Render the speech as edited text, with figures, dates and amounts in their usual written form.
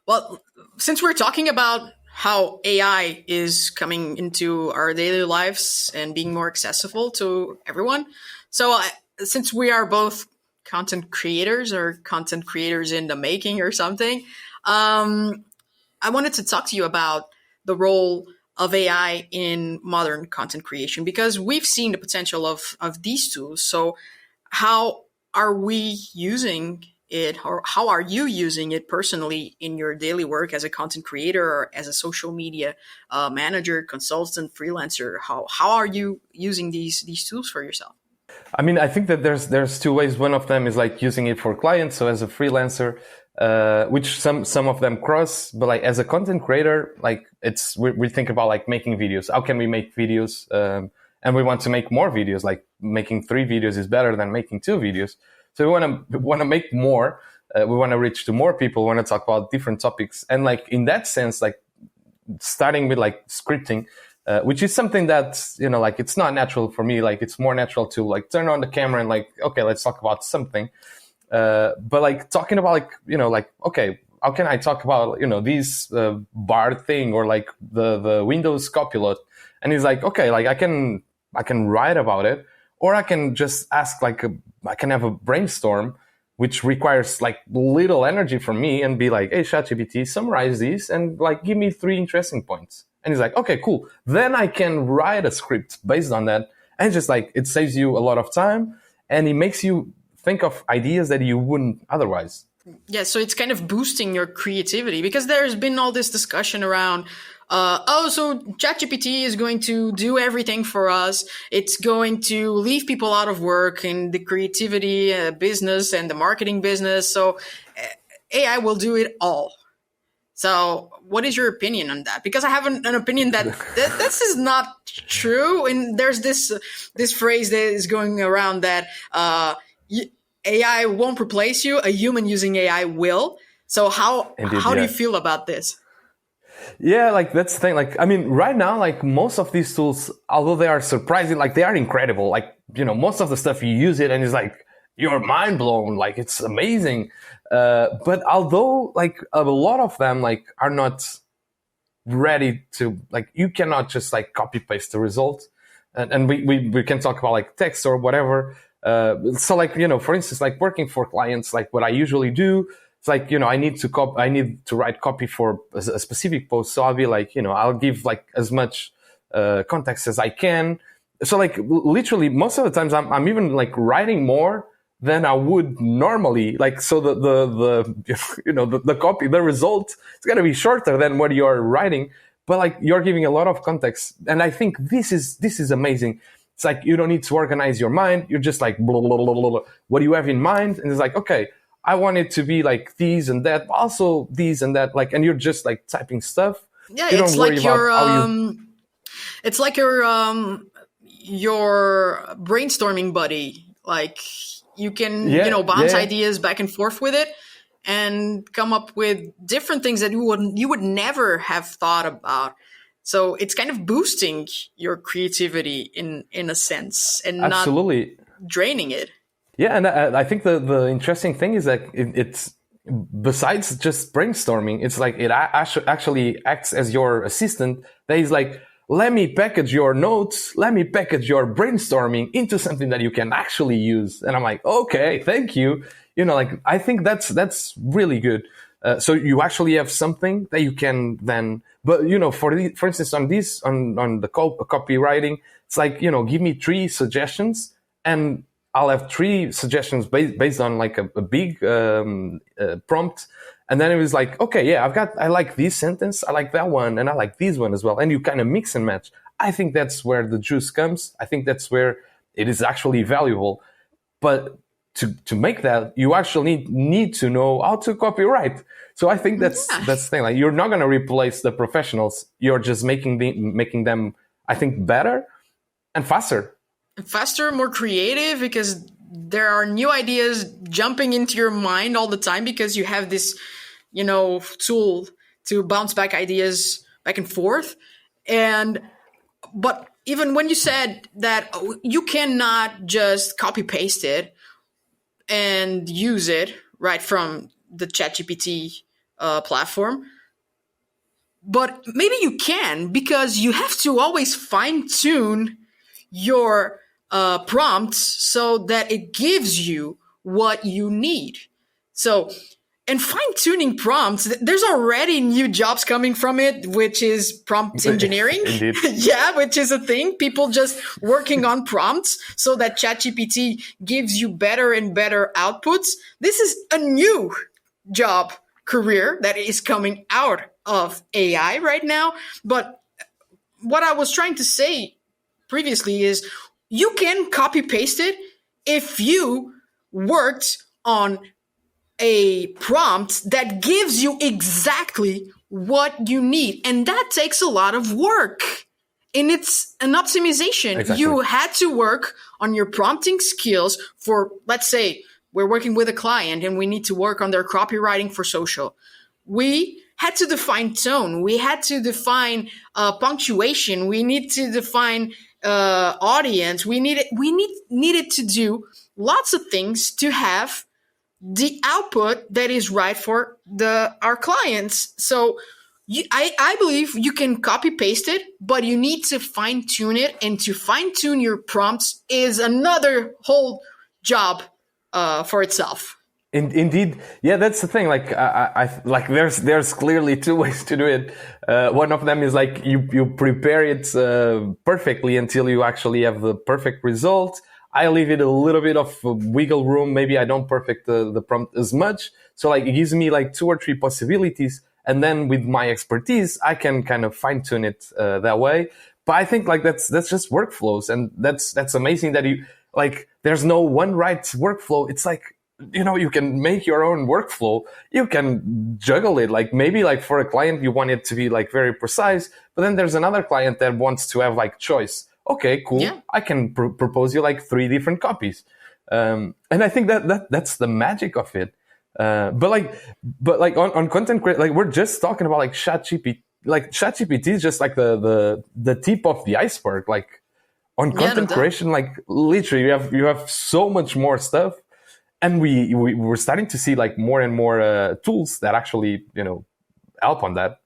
Well, since we're talking about how AI is coming into our daily lives and being more accessible to everyone, so since we are both content creators or content creators in the making or something, um, I wanted to talk to you about the role of AI in modern content creation because we've seen the potential of these tools. So, how are we using it, or how are you using it personally in your daily work as a content creator or as a social media manager, consultant, freelancer? How are you using these tools for yourself? I mean, I think that there's two ways. One of them is like using it for clients, so as a freelancer, which some of them cross. But like as a content creator, like we think about like making videos. How can we make videos? And we want to make more videos. Like making 3 videos is better than making 2 videos. So we want to make more. We want to reach to more people. We want to talk about different topics. And like in that sense, like starting with like scripting, which is something that, like it's not natural for me. Like it's more natural to like turn on the camera and like, okay, let's talk about something. But like talking about like, like, okay, how can I talk about, these bar thing or like the Windows copilot? And he's like, okay, like I can write about it, or I can just ask I can have a brainstorm, which requires like little energy from me and be like, hey, ChatGPT, summarize these and like give me 3 interesting points. And he's like, okay, cool. Then I can write a script based on that. And just like, it saves you a lot of time and it makes you think of ideas that you wouldn't otherwise. Yeah, so it's kind of boosting your creativity because there's been all this discussion around, so ChatGPT is going to do everything for us. It's going to leave people out of work in the creativity business and the marketing business. So AI will do it all. So what is your opinion on that? Because I have an opinion that this is not true. And there's this phrase that is going around that AI won't replace you. A human using AI will. So how do you feel about this? Yeah, like that's the thing. Like, I mean, right now, like most of these tools, although they are surprising, like they are incredible. Like, most of the stuff you use it and it's like, you're mind blown. Like it's amazing. But although like a lot of them like are not ready to, like, you cannot just like copy paste the result. And we can talk about like text or whatever. So like, for instance, like working for clients, like what I usually do, it's like, I need to write copy for a specific post. So I'll be like, I'll give like as much context as I can. So like literally most of the times I'm even like writing more than I would normally. Like, so the copy, the result is going to be shorter than what you're writing, but like you're giving a lot of context. And I think this is amazing. It's like, you don't need to organize your mind. You're just like, blah, blah, blah, blah, blah. What do you have in mind? And it's like, okay, I want it to be like these and that, but also these and that. Like, and you're just like typing stuff. Yeah, it's like it's like your brainstorming buddy. Like you can, bounce ideas back and forth with it and come up with different things that you would never have thought about. So it's kind of boosting your creativity in a sense and absolutely not draining it. Yeah, and I think the interesting thing is that it's besides just brainstorming, it's like it actually acts as your assistant. That is like, let me package your notes, let me package your brainstorming into something that you can actually use. And I'm like, okay, thank you. Like I think that's really good. So you actually have something that you can then, but for instance, on the copywriting, it's like, give me 3 suggestions and I'll have 3 suggestions based on like a big prompt. And then it was like, okay, yeah, I like this sentence, I like that one, and I like this one as well. And you kind of mix and match. I think that's where the juice comes. I think that's where it is actually valuable. But to make that, you actually need to know how to copyright. So I think that's the thing. Like, you're not going to replace the professionals. You're just making them, I think, better and faster. Faster, more creative, because there are new ideas jumping into your mind all the time because you have this, tool to bounce back ideas back and forth. But even when you said that you cannot just copy paste it and use it right from the ChatGPT platform. But maybe you can, because you have to always fine tune your prompts so that it gives you what you need. So, and fine tuning prompts, there's already new jobs coming from it, which is prompt engineering. Indeed. Yeah, which is a thing. People just working on prompts so that ChatGPT gives you better and better outputs. This is a new job career that is coming out of AI right now. But what I was trying to say previously is you can copy paste it if you worked on a prompt that gives you exactly what you need. And that takes a lot of work. And it's an optimization. Exactly. You had to work on your prompting skills for, let's say, we're working with a client and we need to work on their copywriting for social. We had to define tone. We had to define punctuation. We need to define audience. We needed to do lots of things to have the output that is right for our clients. So I believe you can copy paste it, but you need to fine tune it. And to fine tune your prompts is another whole job for itself. Indeed, yeah, that's the thing. Like, I like there's clearly two ways to do it. One of them is like you prepare it perfectly until you actually have the perfect result. I leave it a little bit of wiggle room. Maybe I don't perfect the prompt as much. So like it gives me like 2 or 3 possibilities. And then with my expertise, I can kind of fine tune it that way. But I think like that's just workflows. And that's amazing that you like, there's no one right workflow. It's like, you know, you can make your own workflow. You can juggle it. Like maybe like for a client, you want it to be like very precise, but then there's another client that wants to have like choice. Okay, cool. Yeah. I can propose you like 3 different copies. And I think that's the magic of it. But like on content creation, like we're just talking about like ChatGPT. Like ChatGPT is just like the tip of the iceberg. Like on content creation, like literally you have so much more stuff. And we're starting to see like more and more tools that actually, you know, help on that.